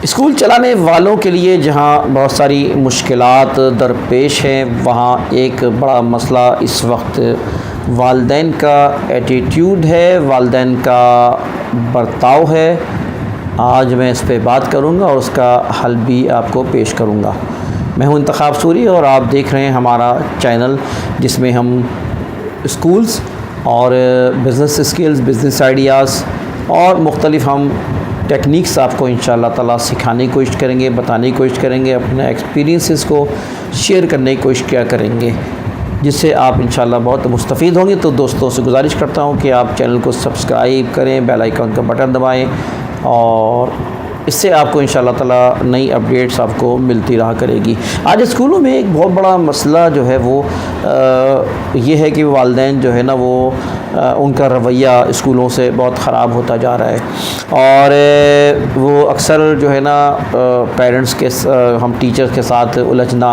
School چلانے والوں کے لیے جہاں بہت ساری مشکلات درپیش ہیں، وہاں ایک بڑا مسئلہ اس وقت والدین کا ایٹیٹیوڈ ہے، والدین کا برتاؤ ہے۔ آج میں اس پہ بات کروں گا اور اس کا حل بھی آپ کو پیش کروں گا۔ میں ہوں انتخاب سوری اور آپ دیکھ رہے ہیں ہمارا چینل، جس میں ہم اسکولز اور بزنس اسکلز، بزنس آئیڈیاز اور مختلف ہم ٹیکنیکس آپ کو انشاءاللہ تعالیٰ سکھانے کی کوشش کریں گے، بتانے کی کوشش کریں گے، اپنے ایکسپیرینسز کو شیئر کرنے کی کوشش کیا کریں گے، جس سے آپ انشاءاللہ بہت مستفید ہوں گے۔ تو دوستوں سے گزارش کرتا ہوں کہ آپ چینل کو سبسکرائب کریں، بیل آئیکن کا بٹن دبائیں، اور اس سے آپ کو انشاءاللہ تعالیٰ نئی اپڈیٹس آپ کو ملتی رہا کرے گی۔ آج اسکولوں میں ایک بہت بڑا مسئلہ جو ہے وہ یہ ہے کہ والدین جو ہے نا وہ ان کا رویہ اسکولوں سے بہت خراب ہوتا جا رہا ہے، اور وہ اکثر جو ہے نا پیرنٹس کے ہم ٹیچرز کے ساتھ الجھنا،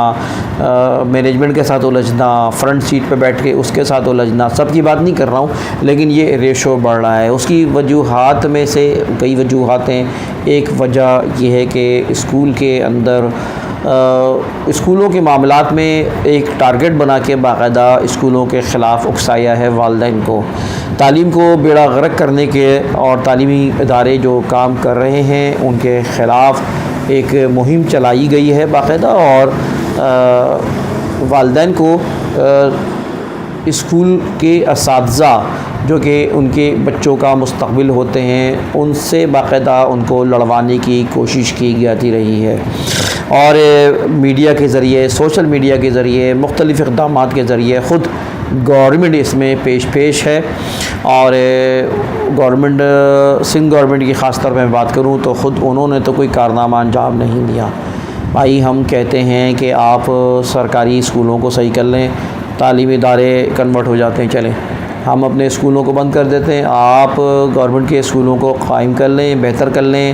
مینجمنٹ کے ساتھ الجھنا، فرنٹ سیٹ پہ بیٹھ کے اس کے ساتھ الجھنا، سب کی بات نہیں کر رہا ہوں، لیکن یہ ریشو بڑھ رہا ہے۔ اس کی وجوہات میں سے کئی وجوہات ہیں۔ ایک وجہ یہ ہے کہ اسکول کے اندر اسکولوں کے معاملات میں ایک ٹارگٹ بنا کے باقاعدہ اسکولوں کے خلاف اکسایا ہے والدین کو، تعلیم کو بیڑا غرق کرنے کے، اور تعلیمی ادارے جو کام کر رہے ہیں ان کے خلاف ایک مہم چلائی گئی ہے باقاعدہ، اور والدین کو اسکول کے اساتذہ جو کہ ان کے بچوں کا مستقبل ہوتے ہیں، ان سے باقاعدہ ان کو لڑوانے کی کوشش کی جاتی رہی ہے، اور میڈیا کے ذریعے، سوشل میڈیا کے ذریعے، مختلف اقدامات کے ذریعے خود گورنمنٹ اس میں پیش ہے، اور گورنمنٹ، سندھ گورنمنٹ کی خاص طور پہ میں بات کروں تو خود انہوں نے تو کوئی کارنامہ انجام نہیں دیا۔ بھائی ہم کہتے ہیں کہ آپ سرکاری اسکولوں کو صحیح کر لیں، تعلیمی ادارے کنورٹ ہو جاتے ہیں، چلیں ہم اپنے اسکولوں کو بند کر دیتے ہیں، آپ گورنمنٹ کے اسکولوں کو قائم کر لیں، بہتر کر لیں،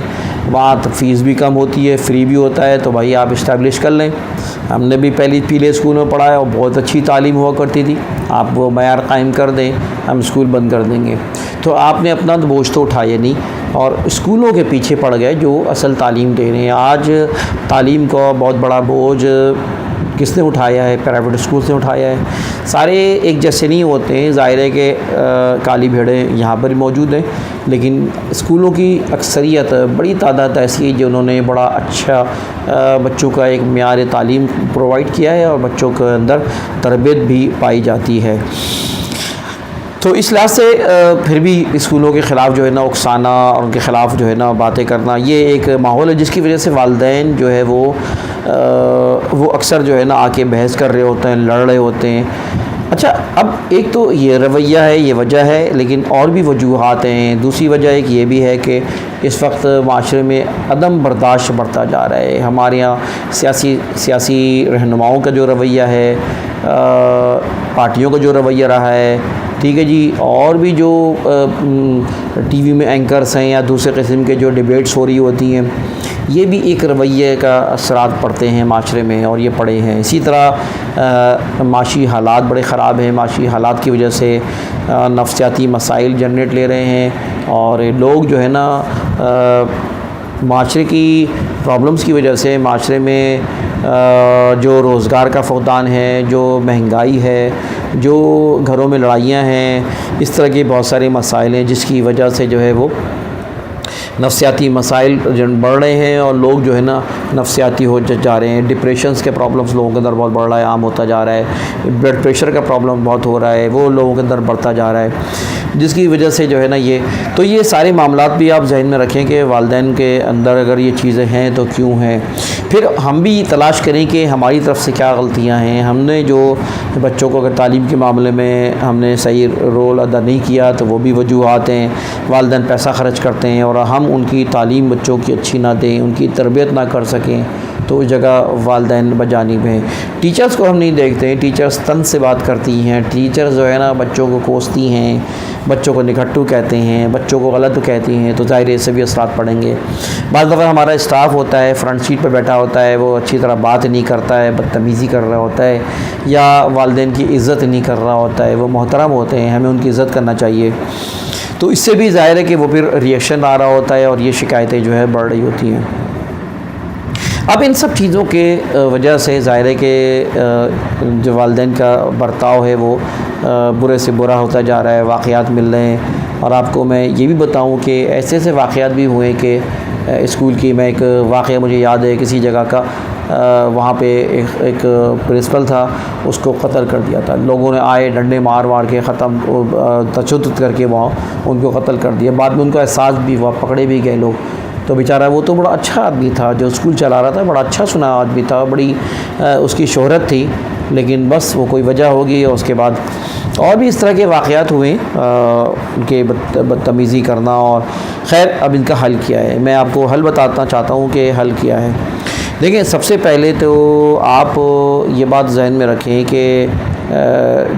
وہاں فیس بھی کم ہوتی ہے، فری بھی ہوتا ہے، تو بھائی آپ اسٹیبلش کر لیں۔ ہم نے بھی پہلی پیلے اسکول میں پڑھا ہے اور بہت اچھی تعلیم ہوا کرتی تھی، آپ وہ معیار قائم کر دیں، ہم اسکول بند کر دیں گے۔ تو آپ نے اپنا بوجھ تو اٹھایا نہیں، اور اسکولوں کے پیچھے پڑ گئے جو اصل تعلیم دے رہے ہیں۔ آج تعلیم کا بہت بڑا بوجھ کس نے اٹھایا ہے؟ پرائیویٹ اسکول سے اٹھایا ہے۔ سارے ایک جیسے نہیں ہوتے ہیں، ظاہر ہے کہ کالی بھیڑیں یہاں پر موجود ہیں، لیکن اسکولوں کی اکثریت، بڑی تعداد ایسی ہے جنہوں نے بڑا اچھا بچوں کا ایک معیار تعلیم پرووائڈ کیا ہے، اور بچوں کے اندر تربیت بھی پائی جاتی ہے۔ تو اس لحاظ سے پھر بھی اسکولوں کے خلاف جو ہے نا اکسانا اور ان کے خلاف جو ہے نا باتیں کرنا، یہ ایک ماحول ہے جس کی وجہ سے والدین جو ہے وہ اکثر جو ہے نا آ کے بحث کر رہے ہوتے ہیں، لڑ رہے ہوتے ہیں۔ اچھا، اب ایک تو یہ رویہ ہے، یہ وجہ ہے، لیکن اور بھی وجوہات ہیں۔ دوسری وجہ ایک یہ بھی ہے کہ اس وقت معاشرے میں عدم برداشت بڑھتا جا رہا ہے۔ ہمارے یہاں سیاسی رہنماؤں کا جو رویہ ہے، پارٹیوں کا جو رویہ رہا ہے، ٹھیک ہے جی، اور بھی جو ٹی وی میں اینکرز ہیں یا دوسرے قسم کے جو ڈیبیٹس ہو رہی ہوتی ہیں، یہ بھی ایک رویے کا اثرات پڑتے ہیں معاشرے میں، اور یہ پڑے ہیں۔ اسی طرح معاشی حالات بڑے خراب ہیں، معاشی حالات کی وجہ سے نفسیاتی مسائل جنریٹ لے رہے ہیں، اور لوگ جو ہے نا معاشرے کی پرابلمس کی وجہ سے، معاشرے میں جو روزگار کا فقدان ہے، جو مہنگائی ہے، جو گھروں میں لڑائیاں ہیں، اس طرح کے بہت سارے مسائل ہیں جس کی وجہ سے جو ہے وہ نفسیاتی مسائل بڑھ رہے ہیں، اور لوگ جو ہے نا نفسیاتی ہو جا رہے ہیں۔ ڈپریشنس کے پرابلمس لوگوں کے اندر بہت بڑھ رہا ہے، عام ہوتا جا رہا ہے۔ بلڈ پریشر کا پرابلم بہت ہو رہا ہے، وہ لوگوں کے اندر بڑھتا جا رہا ہے، جس کی وجہ سے جو ہے نا یہ سارے معاملات بھی آپ ذہن میں رکھیں کہ والدین کے اندر اگر یہ چیزیں ہیں تو کیوں ہیں۔ پھر ہم بھی تلاش کریں کہ ہماری طرف سے کیا غلطیاں ہیں، ہم نے جو بچوں کو اگر تعلیم کے معاملے میں ہم نے صحیح رول ادا نہیں کیا تو وہ بھی وجوہات ہیں۔ والدین پیسہ خرچ کرتے ہیں اور ہم ان کی تعلیم بچوں کی اچھی نہ دیں، ان کی تربیت نہ کر سکیں، تو اس جگہ والدین بجانب ہیں۔ ٹیچرز کو ہم نہیں دیکھتے ہیں، ٹیچرز طنز سے بات کرتی ہیں، ٹیچرز جو ہے نا بچوں کو کوستی ہیں، بچوں کو نکھٹو کہتے ہیں، بچوں کو غلط کہتی ہیں، تو ظاہر ہے اس سے بھی اثرات پڑیں گے۔ بعض دفعہ ہمارا اسٹاف ہوتا ہے، فرنٹ سیٹ پہ بیٹھا ہوتا ہے، وہ اچھی طرح بات نہیں کرتا ہے، بدتمیزی کر رہا ہوتا ہے، یا والدین کی عزت نہیں کر رہا ہوتا ہے۔ وہ محترم ہوتے ہیں، ہمیں ان کی عزت کرنا چاہیے، تو اس سے بھی ظاہر ہے کہ وہ پھر ریئیکشن آ رہا ہوتا ہے، اور یہ شکایتیں جو ہے بڑھ رہی ہوتی ہیں۔ اب ان سب چیزوں کے وجہ سے ظاہر ہے کہ جو والدین کا برتاؤ ہے وہ برے سے برا ہوتا جا رہا ہے، واقعات مل رہے ہیں۔ اور آپ کو میں یہ بھی بتاؤں کہ ایسے ایسے واقعات بھی ہوئے کہ اسکول کی، میں ایک واقعہ مجھے یاد ہے کسی جگہ کا، وہاں پہ ایک پرنسپل تھا، اس کو قتل کر دیا تھا، لوگوں نے آئے ڈنڈے مار مار کے ختم تشدد کر کے وہاں ان کو قتل کر دیا۔ بعد میں ان کو احساس بھی ہوا، پکڑے بھی گئے لوگ۔ تو بیچارہ وہ تو بڑا اچھا آدمی تھا، جو اسکول چلا رہا تھا، بڑا اچھا سنا آدمی تھا، بڑی اس کی شہرت تھی، لیکن بس وہ کوئی وجہ ہوگی، اور اس کے بعد اور بھی اس طرح کے واقعات ہوئے ان کے بدتمیزی کرنا۔ اور خیر اب ان کا حل کیا ہے، میں آپ کو حل بتانا چاہتا ہوں کہ حل کیا ہے۔ دیکھیں، سب سے پہلے تو آپ یہ بات ذہن میں رکھیں کہ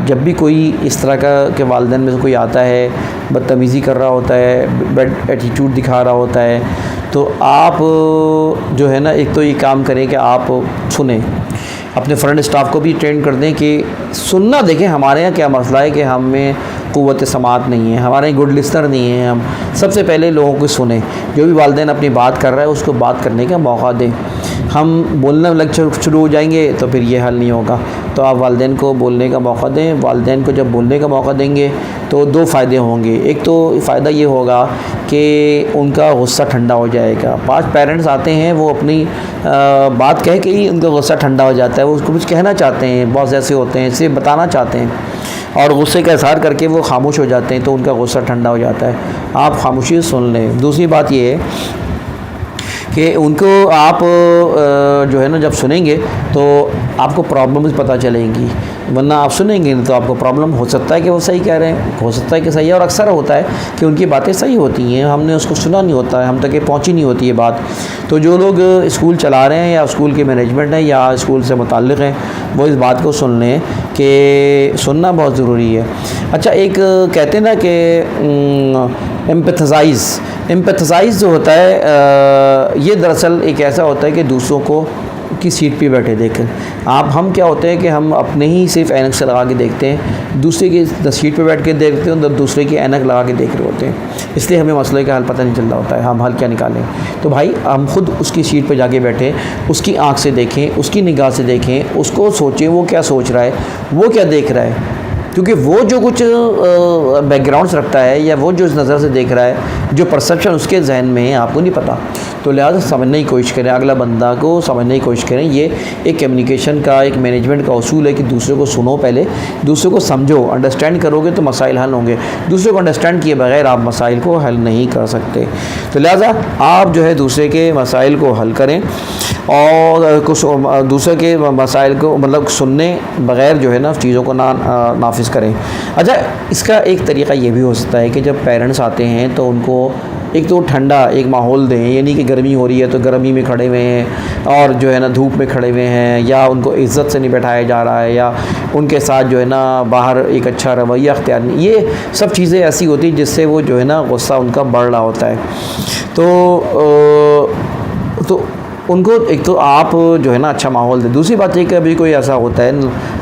جب بھی کوئی اس طرح کا کہ والدین میں سے کوئی آتا ہے، بدتمیزی کر رہا ہوتا ہے، بیڈ ایٹیٹیوڈ دکھا رہا ہوتا ہے، تو آپ جو ہے نا، ایک تو یہ کام کریں کہ آپ سنیں، اپنے فرنٹ اسٹاف کو بھی ٹرین کر دیں کہ سننا۔ دیکھیں ہمارے یہاں کیا مسئلہ ہے کہ ہمیں قوت سماعت نہیں ہے، ہمارے گڈ لسنر نہیں ہیں ہم۔ سب سے پہلے لوگوں کو سنیں، جو بھی والدین اپنی بات کر رہا ہے اس کو بات کرنے کا موقع دیں۔ ہم بولنا شروع ہو جائیں گے تو پھر یہ حل نہیں ہوگا۔ تو آپ والدین کو بولنے کا موقع دیں۔ والدین کو جب بولنے کا موقع دیں گے تو دو فائدے ہوں گے۔ ایک تو فائدہ یہ ہوگا کہ ان کا غصہ ٹھنڈا ہو جائے گا۔ 5 پیرنٹس آتے ہیں، وہ اپنی بات کہہ کے ہی ان کا غصہ ٹھنڈا ہو جاتا ہے، وہ اس کو کچھ کہنا چاہتے ہیں، بہت ایسے ہوتے ہیں اسے بتانا چاہتے ہیں، اور غصے کا اظہار کر کے وہ خاموش ہو جاتے ہیں، تو ان کا غصہ ٹھنڈا ہو جاتا ہے۔ آپ خاموشی سے سن لیں۔ دوسری بات یہ ہے کہ ان کو آپ جو ہے نا جب سنیں گے تو آپ کو پرابلمز پتہ چلیں گی، ورنہ آپ سنیں گے تو آپ کو پرابلم ہو سکتا ہے کہ وہ صحیح کہہ رہے ہیں، ہو سکتا ہے کہ صحیح ہے، اور اکثر ہوتا ہے کہ ان کی باتیں صحیح ہوتی ہیں، ہم نے اس کو سنا نہیں ہوتا ہے، ہم تک یہ پہنچی نہیں ہوتی یہ بات۔ تو جو لوگ اسکول چلا رہے ہیں یا اسکول کے مینجمنٹ ہیں یا اسکول سے متعلق ہیں، وہ اس بات کو سن لیں کہ سننا بہت ضروری ہے۔ اچھا، ایک کہتے ہیں نا کہ ایمپیتھائز جو ہوتا ہے، یہ دراصل ایک ایسا ہوتا ہے کہ دوسروں کو کی سیٹ پہ بیٹھے دیکھیں آپ۔ ہم کیا ہوتے ہیں کہ ہم اپنے ہی صرف اینک سے لگا کے دیکھتے ہیں، دوسرے کی سیٹ پہ بیٹھ کے دیکھتے ہیں، دوسرے کی اینک لگا کے دیکھ رہے ہوتے ہیں، اس لیے ہمیں مسئلے کا حل پتہ نہیں چل رہا ہوتا ہے، ہم حل کیا نکالیں۔ تو بھائی ہم خود اس کی سیٹ پہ جا کے بیٹھیں، اس کی آنکھ سے دیکھیں، اس کی نگاہ سے دیکھیں، اس کو سوچیں وہ کیا سوچ رہا ہے، وہ کیا دیکھ رہا ہے، کیونکہ وہ جو کچھ بیک گراؤنڈس رکھتا ہے یا وہ جو اس نظر سے دیکھ رہا ہے، جو پرسیپشن اس کے ذہن میں ہے، آپ کو نہیں پتہ۔ تو لہٰذا سمجھنے کی کوشش کریں، اگلا بندہ کو سمجھنے کی کوشش کریں۔ یہ ایک کمیونیکیشن کا، ایک مینجمنٹ کا اصول ہے کہ دوسرے کو سنو، پہلے دوسرے کو سمجھو، انڈرسٹینڈ کرو گے تو مسائل حل ہوں گے، دوسرے کو انڈرسٹینڈ کیے بغیر آپ مسائل کو حل نہیں کر سکتے۔ تو لہٰذا آپ جو ہے دوسرے کے مسائل کو حل کریں، اور کچھ دوسرے کے مسائل کو مطلب سننے بغیر جو ہے نا چیزوں کو نافذ کریں۔ اچھا، اس کا ایک طریقہ یہ بھی ہو سکتا ہے کہ جب پیرنٹس آتے ہیں تو ان کو ایک تو ٹھنڈا ایک ماحول دیں، یعنی کہ گرمی ہو رہی ہے تو گرمی میں کھڑے ہوئے ہیں، اور جو ہے نا دھوپ میں کھڑے ہوئے ہیں، یا ان کو عزت سے نہیں بٹھایا جا رہا ہے، یا ان کے ساتھ جو ہے نا باہر ایک اچھا رویہ اختیار نہیں، یہ سب چیزیں ایسی ہوتی ہیں جس سے وہ جو ہے نا غصہ ان کا بڑھ رہا ہوتا ہے۔ تو ان کو ایک تو آپ جو ہے نا اچھا ماحول دیں۔ دوسری بات یہ کہ ابھی کوئی ایسا ہوتا ہے،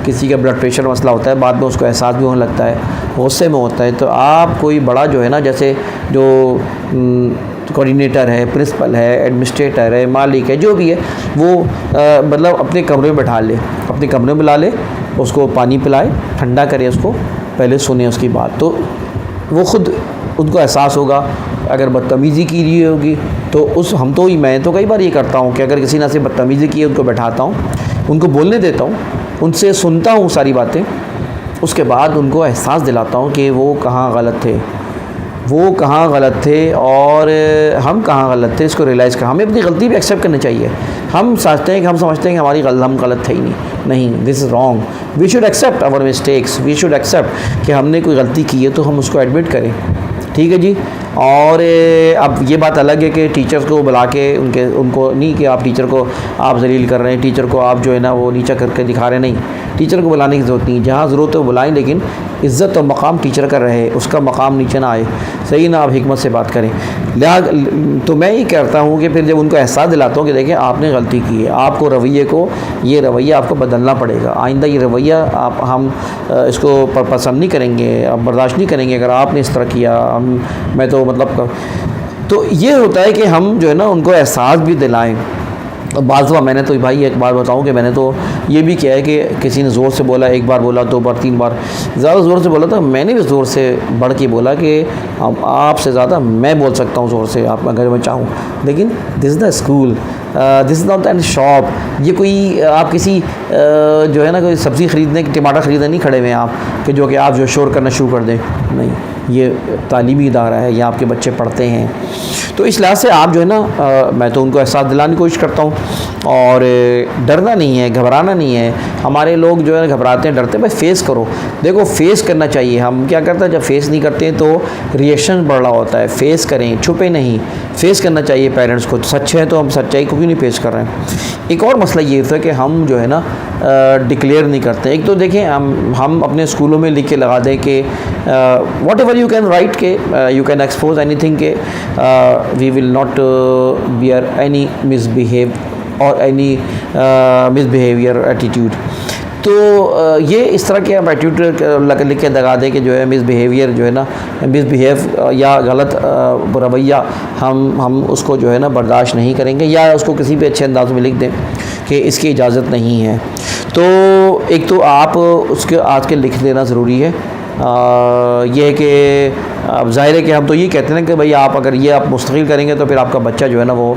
کسی کا بلڈ پریشر مسئلہ ہوتا ہے، بعد میں اس کو احساس بھی ہونے لگتا ہے، غصے میں ہوتا ہے، تو آپ کوئی بڑا جو ہے نا، جیسے جو کوآرڈینیٹر ہے، پرنسپل ہے، ایڈمنسٹریٹر ہے، مالک ہے، جو بھی ہے، وہ مطلب اپنے کمرے میں بٹھا لے، اپنے کمرے میں بلا لے، اس کو پانی پلائے، ٹھنڈا کرے، اس کو پہلے سنیں اس کی بات، تو وہ خود ان کو احساس ہوگا۔ اگر بدتمیزی کی رہی ہوگی تو میں تو کئی بار یہ کرتا ہوں کہ اگر کسی نے سے بدتمیزی کی ہے، ان کو بٹھاتا ہوں، ان کو بولنے دیتا ہوں، ان سے سنتا ہوں ساری باتیں، اس کے بعد ان کو احساس دلاتا ہوں کہ وہ کہاں غلط تھے اور ہم کہاں غلط تھے، اس کو ریلائز کر ہمیں اپنی غلطی بھی ایکسیپٹ کرنی چاہیے۔ ہم سمجھتے ہیں کہ ہماری ہم غلط تھے ہی نہیں، this is wrong, we should accept our mistakes, we should accept کہ ہم نے کوئی غلطی کی ہے تو ہم اس کو ایڈمٹ کریں، ٹھیک ہے جی۔ اور اب یہ بات الگ ہے کہ ٹیچرز کو بلا کے ان کو نہیں کہ آپ ٹیچر کو آپ ذلیل کر رہے ہیں، ٹیچر کو آپ جو ہے نا وہ نیچا کر کے دکھا رہے ہیں، نہیں، ٹیچر کو بلانے کی ضرورت نہیں، جہاں ضرورت ہے وہ بلائیں، لیکن عزت اور مقام ٹیچر کا رہے، اس کا مقام نیچے نہ آئے، صحیح نا، آپ حکمت سے بات کریں۔ تو میں یہ کہتا ہوں کہ پھر جب ان کو احساس دلاتا ہوں کہ دیکھیں آپ نے غلطی کی ہے، آپ کو یہ رویہ آپ کو بدلنا پڑے گا، آئندہ یہ رویہ ہم اس کو پسند نہیں کریں گے، آپ برداشت نہیں کریں گے اگر آپ نے اس طرح کیا، میں تو مطلب تو یہ ہوتا ہے کہ ہم جو ہے نا ان کو احساس بھی دلائیں بعض دفعہ میں نے تو بھائی ایک بار بتاؤں کہ میں نے تو یہ بھی کیا ہے کہ کسی نے زور سے بولا، ایک بار بولا، 2 بار 3 بار، زیادہ زور سے بولا تھا، میں نے بھی زور سے بڑھ کے بولا کہ آپ سے زیادہ میں بول سکتا ہوں زور سے، آپ اگر میں چاہوں، لیکن this is the school, this is not an shop. یہ کوئی آپ کسی جو ہے نا کوئی سبزی خریدنے، ٹماٹر خریدنے نہیں کھڑے ہوئے ہیں آپ کہ جو کہ آپ جو شور کرنا شروع کر دیں. نہیں، یہ تعلیمی ادارہ ہے، یہاں آپ کے بچے پڑھتے ہیں. تو اس لحاظ سے آپ جو ہے نا میں تو ان کو احساس دلانے کی کوشش کرتا ہوں، اور ڈرنا نہیں ہے، گھبرانا نہیں ہے. ہمارے لوگ جو ہے گھبراتے ہیں، ڈرتے ہیں. بھائی فیس کرو. دیکھو فیس کرنا چاہیے. ہم کیا کرتے ہیں جب فیس نہیں کرتے ہیں تو ریئیکشن بڑھ رہا ہوتا ہے. فیس کریں، چھپے نہیں. فیس کرنا چاہیے پیرنٹس کو. سچ ہے تو ہم سچائی کو کیوں نہیں پیش کر رہے ہیں. ایک اور مسئلہ یہ ہوتا ہے کہ ہم جو ہے نا ڈکلیئر نہیں کرتے. ایک تو دیکھیں ہم اپنے اسکولوں میں لکھ کے لگا دیں کہ whatever you can write کہ you can expose any thing کہ we will not bear any misbehave اور اینی مس بیہیویئر ایٹیٹیوڈ. تو یہ اس طرح کے ایٹیٹیوڈ لکھ کے لگا دیں کہ جو ہے مس بیہیویئر جو ہے نا مس بیہیو یا غلط رویہ ہم اس کو جو ہے نا برداشت نہیں کریں گے، یا اس کو کسی بھی اچھے انداز میں لکھ دیں کہ اس کی اجازت نہیں ہے. تو ایک تو آپ اس کے آج کے لکھ دینا ضروری ہے. یہ ہے کہ اب ظاہر ہے کہ ہم تو یہ کہتے ہیں کہ بھائی آپ اگر یہ آپ مستقل کریں گے تو پھر آپ کا بچہ جو ہے نا وہ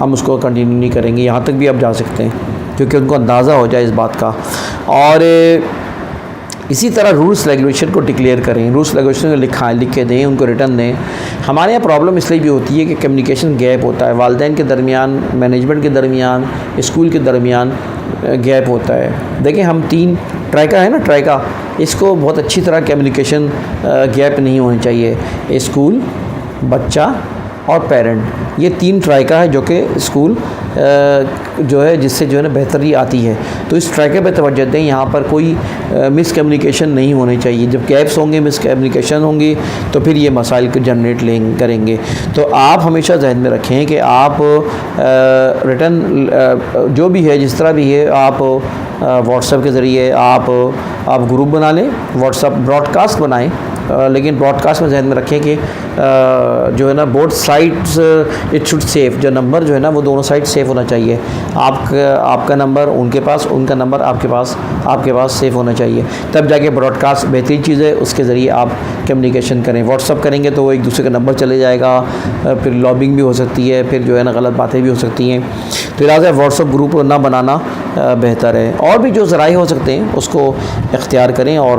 ہم اس کو کنٹینیو نہیں کریں گے. یہاں تک بھی آپ جا سکتے ہیں کیونکہ ان کو اندازہ ہو جائے اس بات کا. اور اسی طرح رولس ریگولیشن کو ڈکلیئر کریں. رولس ریگولیشن کو لکھ کے دیں، ان کو ریٹرن دیں. ہمارے یہاں پرابلم اس لیے بھی ہوتی ہے کہ کمیونیکیشن گیپ ہوتا ہے، والدین کے درمیان، مینجمنٹ کے درمیان، اسکول کے درمیان گیپ ہوتا ہے. دیکھیں ہم 3 ٹرائکا ہے نا، ٹرائکا، اس کو بہت اچھی طرح کمیونیکیشن گیپ نہیں ہونی چاہیے. اسکول، بچہ اور پیرنٹ، یہ 3 ٹرائکا ہے جو کہ اسکول جو ہے جس سے جو ہے نا بہتری آتی ہے. تو اس ٹرائکے پہ توجہ دیں. یہاں پر کوئی مس کمیونیکیشن نہیں ہونی چاہیے. جب گیپس ہوں گے، مس کمیونیکیشن ہوں گی تو پھر یہ مسائل کو جنریٹ کریں گے. تو آپ ہمیشہ ذہن میں رکھیں کہ آپ ریٹرن جو بھی ہے جس طرح بھی ہے آپ واٹس ایپ کے ذریعے آپ گروپ بنا لیں، واٹس ایپ براڈ کاسٹ بنائیں. لیکن براڈ کاسٹ میں ذہن میں رکھیں کہ جو ہے نا both sides it should safe. جو نمبر جو ہے نا وہ دونوں سائڈ سیف ہونا چاہیے. آپ کا نمبر ان کے پاس، ان کا نمبر آپ کے پاس سیف ہونا چاہیے. تب جا کے براڈ کاسٹ بہترین چیز ہے. اس کے ذریعے آپ کمیونیکیشن کریں. واٹس ایپ کریں گے تو وہ ایک دوسرے کا نمبر چلے جائے گا، پھر لابنگ بھی ہو سکتی ہے، پھر جو ہے نا غلط باتیں بھی ہو سکتی ہیں. تو لہٰذا واٹس ایپ گروپ نہ بنانا بہتر ہے. اور بھی جو ذرائع ہو سکتے ہیں اس کو اختیار کریں اور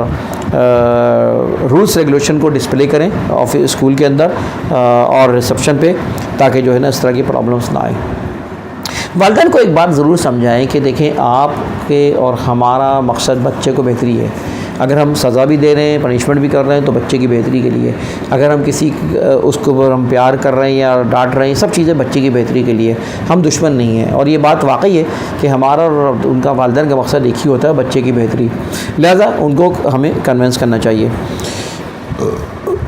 رولس ریگولیشن کو ڈسپلے کریں آفس اسکول کے اندر اور ریسیپشن پہ، تاکہ جو ہے نا اس طرح کی پرابلمس نہ آئیں. والدین کو ایک بات ضرور سمجھائیں کہ دیکھیں آپ کے اور ہمارا مقصد بچے کو بہتری ہے. اگر ہم سزا بھی دے رہے ہیں، پنشمنٹ بھی کر رہے ہیں تو بچے کی بہتری کے لیے. اگر ہم اس کو ہم پیار کر رہے ہیں یا ڈانٹ رہے ہیں، سب چیزیں بچے کی بہتری کے لیے. ہم دشمن نہیں ہیں. اور یہ بات واقعی ہے کہ ہمارا اور ان کا والدین کا مقصد ایک ہی ہوتا ہے، بچے کی بہتری. لہذا ان کو ہمیں کنونس کرنا چاہیے.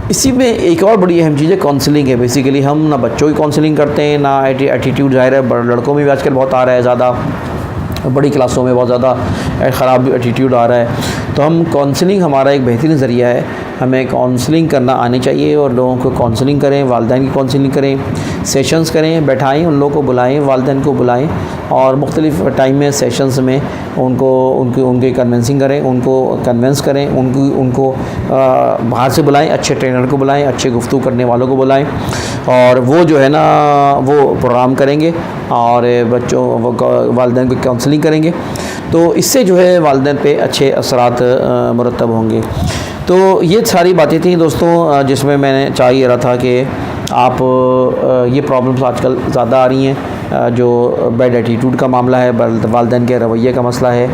اسی میں ایک اور بڑی اہم چیز ہے کاؤنسلنگ ہے. بیسیکلی ہم نہ بچوں کی کاؤنسلنگ کرتے ہیں، نہ ایٹیٹیوڈ ظاہر ہے لڑکوں میں بھی آج کل بہت آ رہا ہے، زیادہ بڑی کلاسوں میں بہت زیادہ خراب ایٹیٹیوڈ آ رہا ہے. تو ہم کاؤنسلنگ ہمارا ایک بہترین ذریعہ ہے. ہمیں کاؤنسلنگ کرنا آنی چاہیے اور لوگوں کو کاؤنسلنگ کریں، والدین کی کاؤنسلنگ کریں، سیشنز کریں، بیٹھائیں، ان لوگوں کو بلائیں، والدین کو بلائیں اور مختلف ٹائم میں سیشنز میں ان کی کنونسنگ کریں، ان کو کنونس کریں، ان کو باہر سے بلائیں، اچھے ٹرینر کو بلائیں، اچھے گفتگو کرنے والوں کو بلائیں اور وہ جو ہے نا وہ پروگرام کریں گے اور والدین کو کاؤنسلنگ کریں گے. تو اس سے جو ہے والدین پہ اچھے اثرات مرتب ہوں گے. تو یہ ساری باتیں تھیں دوستوں جس میں نے چاہ یہ رہا تھا کہ آپ یہ پرابلمس آج کل زیادہ آ رہی ہیں، جو بیڈ ایٹیٹیوڈ کا معاملہ ہے، والدین کے رویے کا مسئلہ ہے.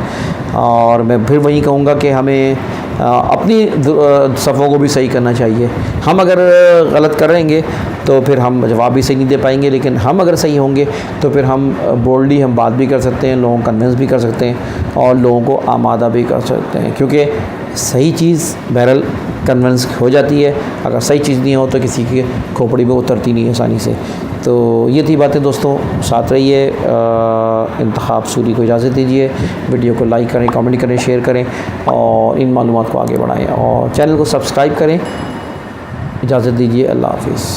اور میں پھر وہی کہوں گا کہ ہمیں اپنی صفوں کو بھی صحیح کرنا چاہیے. ہم اگر غلط کریں گے تو پھر ہم جواب بھی صحیح نہیں دے پائیں گے، لیکن ہم اگر صحیح ہوں گے تو پھر ہم بولڈلی ہم بات بھی کر سکتے ہیں، لوگوں کو کنونس بھی کر سکتے ہیں اور لوگوں کو آمادہ بھی کر سکتے ہیں. کیونکہ صحیح چیز بہرحال کنونس ہو جاتی ہے، اگر صحیح چیز نہیں ہو تو کسی کی کھوپڑی میں اترتی نہیں آسانی سے. تو یہ تھی باتیں دوستوں. ساتھ رہیے. انتخاب سوری کو اجازت دیجیے. ویڈیو کو لائک کریں، کمنٹ کریں، شیئر کریں اور ان معلومات کو آگے بڑھائیں اور چینل کو سبسکرائب کریں. اجازت دیجیے. اللہ حافظ.